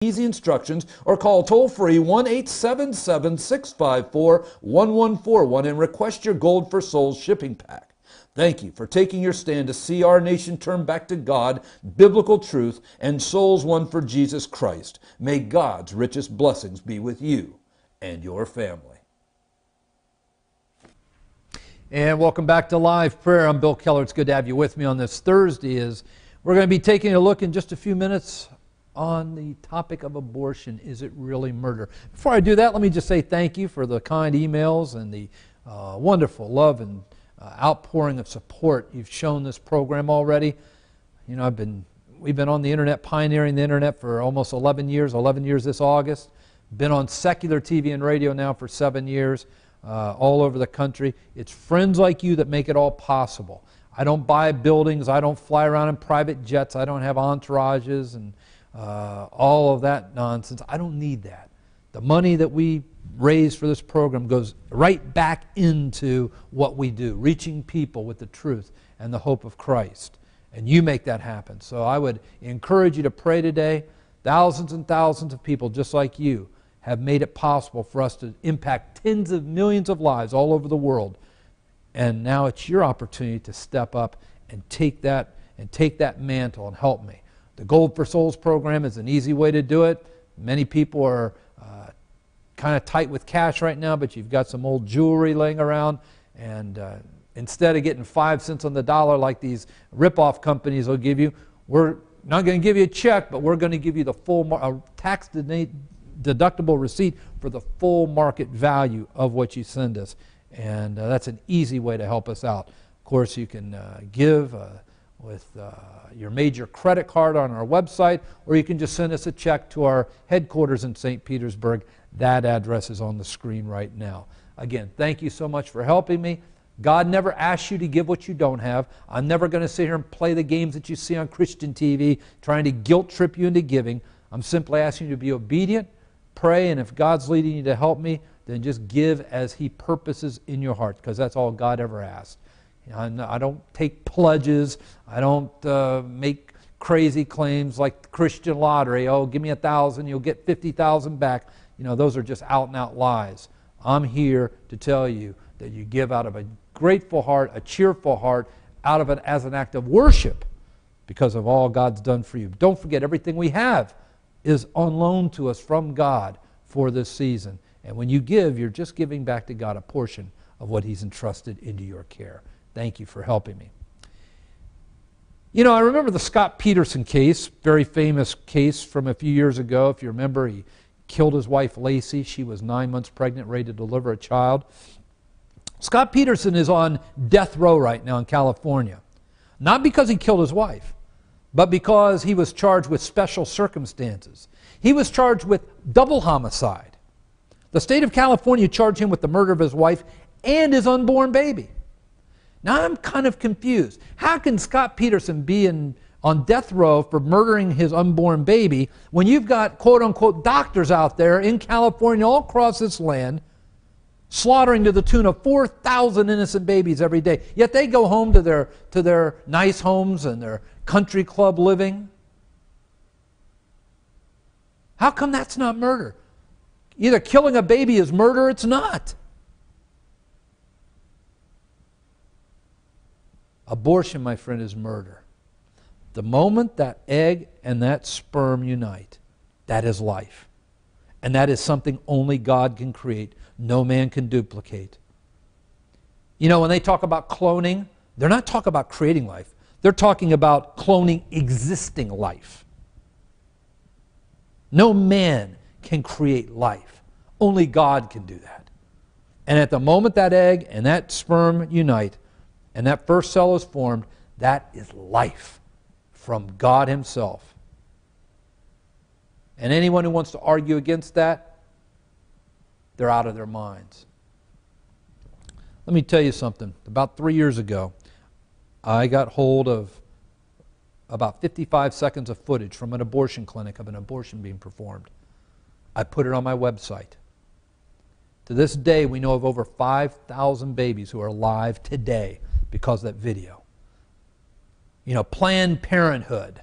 easy instructions, or call toll-free 1-877-654-1141 and request your Gold for Souls shipping pack. Thank you for taking your stand to see our nation turn back to God, biblical truth, and souls won for Jesus Christ. May God's richest blessings be with you and your family. And welcome back to Live Prayer. I'm Bill Keller. It's good to have you with me on this Thursday. We're going to be taking a look in just a few minutes on the topic of abortion. Is it really murder? Before I do that, let me just say thank you for the kind emails and the wonderful love and outpouring of support you've shown this program already. You know, we've been on the internet, pioneering the internet for almost 11 years this August. Been on secular TV and radio now for 7 years. All over the country. It's friends like you that make it all possible. I don't buy buildings. I don't fly around in private jets. I don't have entourages and all of that nonsense. I don't need that. The money that we raise for this program goes right back into what we do, reaching people with the truth and the hope of Christ. And you make that happen. So I would encourage you to pray today. Thousands and thousands of people just like you have made it possible for us to impact tens of millions of lives all over the world. And now it's your opportunity to step up and take that mantle and help me. The Gold for Souls program is an easy way to do it. Many people are kind of tight with cash right now, but you've got some old jewelry laying around, and instead of getting 5 cents on the dollar like these rip-off companies will give you, we're not going to give you a check, but we're going to give you the full tax deductible receipt for the full market value of what you send us. And that's an easy way to help us out. Of course, you can give with your major credit card on our website, or you can just send us a check to our headquarters in St. Petersburg. That address is on the screen right now. Again, thank you so much for helping me. God never asks you to give what you don't have. I'm never going to sit here and play the games that you see on Christian TV, trying to guilt trip you into giving. I'm simply asking you to be obedient, pray, and if God's leading you to help me, then just give as He purposes in your heart, because that's all God ever asked. You know, I don't take pledges. I don't make crazy claims like the Christian lottery. Oh, give me 1,000, you'll get 50,000 back. You know, those are just out-and-out lies. I'm here to tell you that you give out of a grateful heart, a cheerful heart, out of it as an act of worship because of all God's done for you. Don't forget, everything we have is on loan to us from God for this season. And when you give, you're just giving back to God a portion of what He's entrusted into your care. Thank you for helping me. You know, I remember the Scott Peterson case, very famous case from a few years ago. If you remember, he killed his wife, Lacey. She was 9 months pregnant, ready to deliver a child. Scott Peterson is on death row right now in California. Not because he killed his wife, but because he was charged with special circumstances. He was charged with double homicide. The state of California charged him with the murder of his wife and his unborn baby. Now I'm kind of confused. How can Scott Peterson be on death row for murdering his unborn baby when you've got quote-unquote doctors out there in California all across this land slaughtering to the tune of 4,000 innocent babies every day? Yet they go home to their nice homes and their country club living. How come that's not murder? Either killing a baby is murder or it's not. Abortion, my friend, is murder. The moment that egg and that sperm unite, that is life. And that is something only God can create. No man can duplicate. You know, when they talk about cloning, they're not talking about creating life. They're talking about cloning existing life. No man can create life. Only God can do that. And at the moment that egg and that sperm unite, and that first cell is formed, that is life from God Himself. And anyone who wants to argue against that, they're out of their minds. Let me tell you something. About 3 years ago, I got hold of about 55 seconds of footage from an abortion clinic of an abortion being performed. I put it on my website. To this day, we know of over 5,000 babies who are alive today because of that video. You know, Planned Parenthood,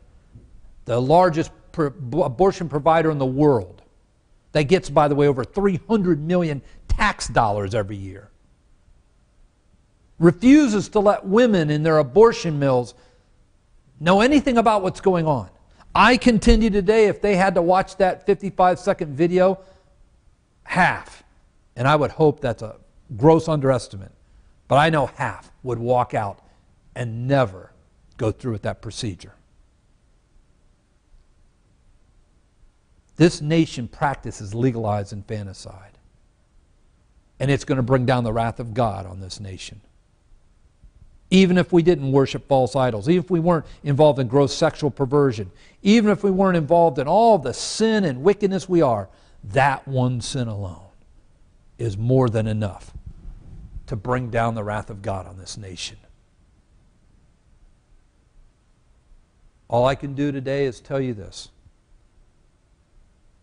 the largest abortion provider in the world that gets, by the way, over 300 million tax dollars every year, refuses to let women in their abortion mills know anything about what's going on. I continue today, if they had to watch that 55-second video, half, and I would hope that's a gross underestimate, but I know half would walk out and never go through with that procedure. This nation practices legalized infanticide, and it's going to bring down the wrath of God on this nation. Even if we didn't worship false idols, even if we weren't involved in gross sexual perversion, even if we weren't involved in all the sin and wickedness we are, that one sin alone is more than enough to bring down the wrath of God on this nation. All I can do today is tell you this.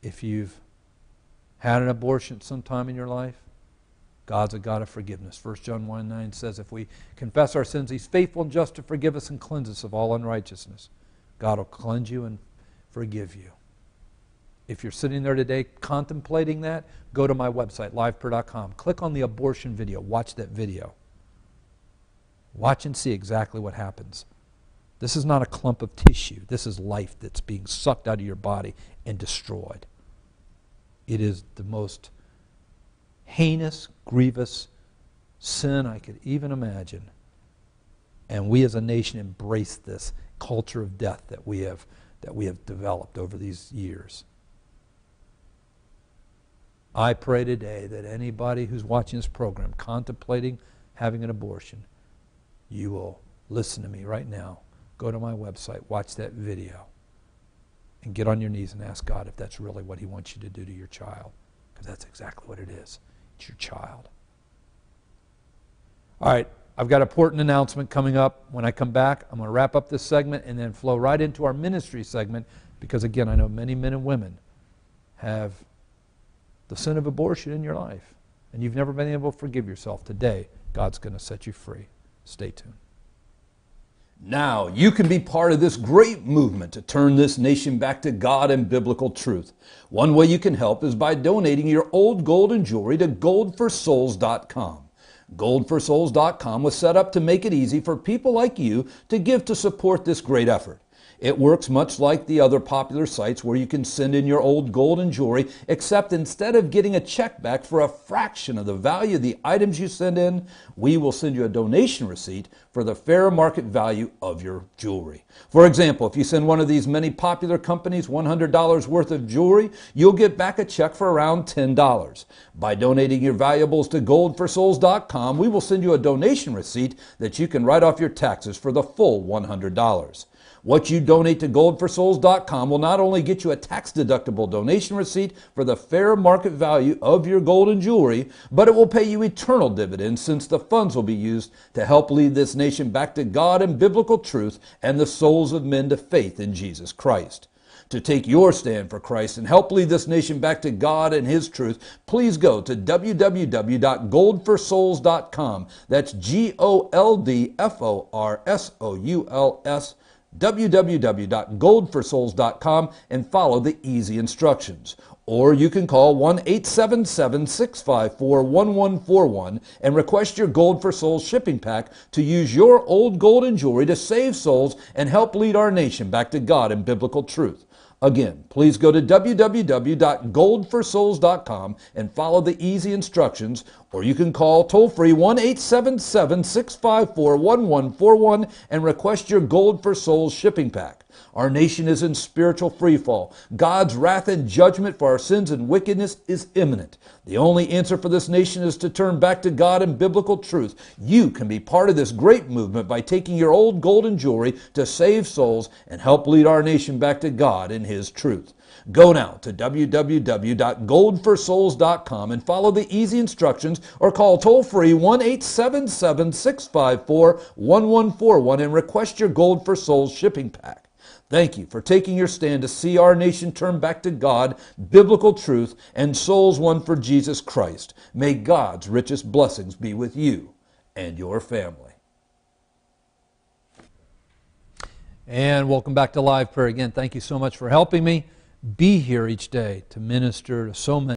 If you've had an abortion sometime in your life, God's a God of forgiveness. 1 John 1:9 says, if we confess our sins, He's faithful and just to forgive us and cleanse us of all unrighteousness. God will cleanse you and forgive you. If you're sitting there today contemplating that, go to my website, LivePrayer.com. Click on the abortion video. Watch that video. Watch and see exactly what happens. This is not a clump of tissue. This is life that's being sucked out of your body and destroyed. It is the most heinous, grievous sin I could even imagine. And we as a nation embrace this culture of death that we have developed over these years. I pray today that anybody who's watching this program contemplating having an abortion, you will listen to me right now. Go to my website, watch that video, and get on your knees and ask God if that's really what He wants you to do to your child, because that's exactly what it is. It's your child. All right, I've got an important announcement coming up. When I come back, I'm going to wrap up this segment and then flow right into our ministry segment, because again, I know many men and women have the sin of abortion in your life, and you've never been able to forgive yourself. Today, God's going to set you free. Stay tuned. Now you can be part of this great movement to turn this nation back to God and biblical truth. One way you can help is by donating your old gold and jewelry to goldforsouls.com. Goldforsouls.com was set up to make it easy for people like you to give to support this great effort. It works much like the other popular sites where you can send in your old gold and jewelry, except instead of getting a check back for a fraction of the value of the items you send in, we will send you a donation receipt for the fair market value of your jewelry. For example, if you send one of these many popular companies $100 worth of jewelry, you'll get back a check for around $10. By donating your valuables to goldforsouls.com, we will send you a donation receipt that you can write off your taxes for the full $100. What you donate to goldforsouls.com will not only get you a tax-deductible donation receipt for the fair market value of your gold and jewelry, but it will pay you eternal dividends, since the funds will be used to help lead this nation back to God and biblical truth and the souls of men to faith in Jesus Christ. To take your stand for Christ and help lead this nation back to God and His truth, please go to www.goldforsouls.com. That's GOLDFORSOULS. www.goldforsouls.com and follow the easy instructions. Or you can call 1-877-654-1141 and request your Gold for Souls shipping pack to use your old gold and jewelry to save souls and help lead our nation back to God and biblical truth. Again, please go to www.goldforsouls.com and follow the easy instructions, or you can call toll-free 1-877-654-1141 and request your Gold for Souls shipping pack. Our nation is in spiritual freefall. God's wrath and judgment for our sins and wickedness is imminent. The only answer for this nation is to turn back to God and biblical truth. You can be part of this great movement by taking your old gold and jewelry to save souls and help lead our nation back to God and His truth. Go now to www.goldforsouls.com and follow the easy instructions, or call toll-free 1-877-654-1141 and request your Gold for Souls shipping pack. Thank you for taking your stand to see our nation turn back to God, biblical truth, and souls won for Jesus Christ. May God's richest blessings be with you and your family. And welcome back to Live Prayer. Again, thank you so much for helping me be here each day to minister to so many.